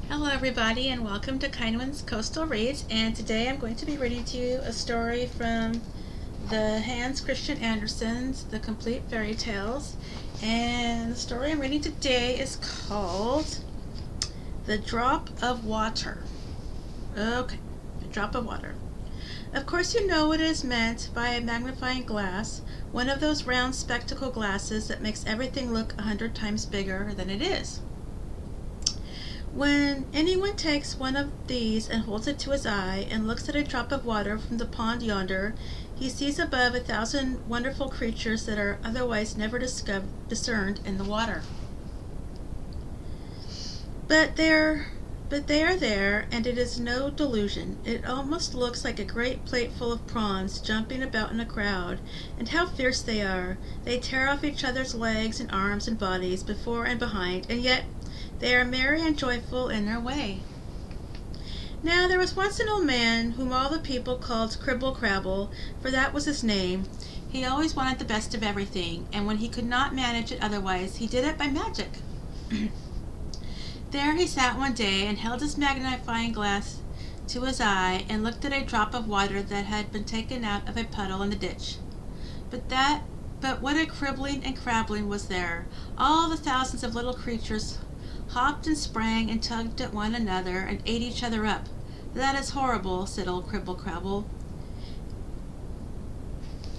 Hello everybody and welcome to Kindwyn's Coastal Reads, and today I'm going to be reading to you a story from the Hans Christian Andersen's The Complete Fairy Tales, and the story I'm reading today is called The Drop of Water. Okay, The Drop of Water. Of course you know what is meant by a magnifying glass, one of those round spectacle glasses that makes everything look 100 times bigger than it is. When anyone takes one of these and holds it to his eye and looks at a drop of water from the pond yonder, he sees above 1,000 wonderful creatures that are otherwise never discerned in the water. But they are there, and it is no delusion. It almost looks like a great plate full of prawns jumping about in a crowd, and how fierce they are! They tear off each other's legs and arms and bodies, before and behind, and yet they are merry and joyful in their way. Now there was once an old man whom all the people called Cribble Crabble, for that was his name. He always wanted the best of everything, and when he could not manage it otherwise, he did it by magic. There he sat one day and held his magnifying glass to his eye and looked at a drop of water that had been taken out of a puddle in the ditch. But what a cribbling and crabbling was there! All the thousands of little creatures hopped and sprang and tugged at one another and ate each other up. That is horrible, said old Cribble Crabble.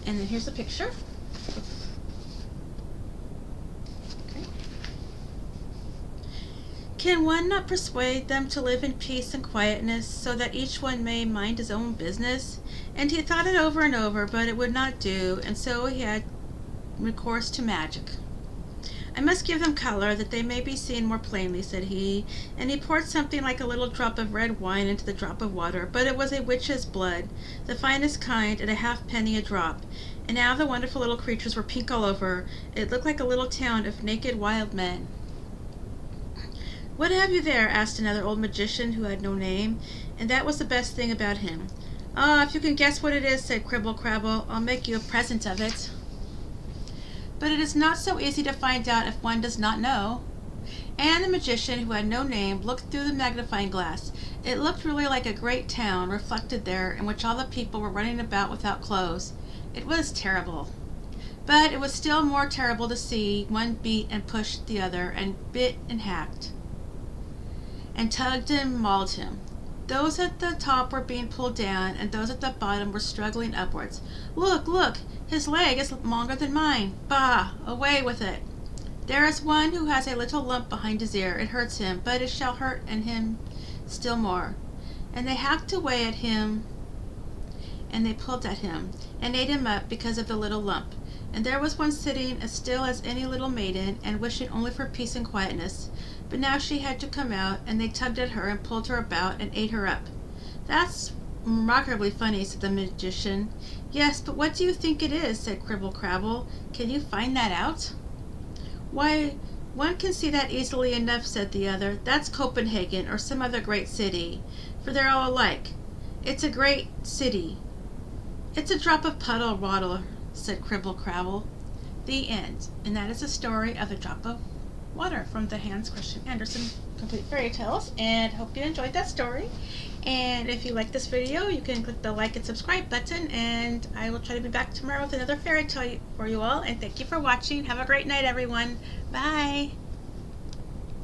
And then here's a picture. Okay. Can one not persuade them to live in peace and quietness, so that each one may mind his own business? And he thought it over and over, but it would not do, and so he had recourse to magic. I must give them color, that they may be seen more plainly, said he, and he poured something like a little drop of red wine into the drop of water, but it was a witch's blood, the finest kind, at a halfpenny a drop, and now the wonderful little creatures were pink all over. It looked like a little town of naked wild men. What have you there? Asked another old magician who had no name, and that was the best thing about him. If you can guess what it is, said Cribble Crabble, I'll make you a present of it. But it is not so easy to find out if one does not know. And the magician, who had no name, looked through the magnifying glass. It looked really like a great town reflected there, in which all the people were running about without clothes. It was terrible. But it was still more terrible to see one beat and pushed the other, and bit and hacked, and tugged and mauled him. Those at the top were being pulled down, and those at the bottom were struggling upwards. Look, look! His leg is longer than mine. Bah! Away with it! There is one who has a little lump behind his ear. It hurts him, but it shall hurt and him still more. And they hacked away at him, and they pulled at him, and ate him up because of the little lump. And there was one sitting as still as any little maiden, and wishing only for peace and quietness. But now she had to come out, and they tugged at her and pulled her about and ate her up. That's remarkably funny, said the magician. Yes, but what do you think it is? Said Cribble Crabble. Can you find that out? Why, one can see that easily enough, said the other. That's Copenhagen, or some other great city, for they're all alike. It's a great city. It's a drop of puddle water, said Cribble Crabble. The end. And that is the story of A Drop of Water from the Hans Christian Andersen Complete Fairy Tales, and hope you enjoyed that story. And if you like this video, you can click the like and subscribe button, and I will try to be back tomorrow with another fairy tale for you all. And thank you for watching. Have a great night, everyone. Bye.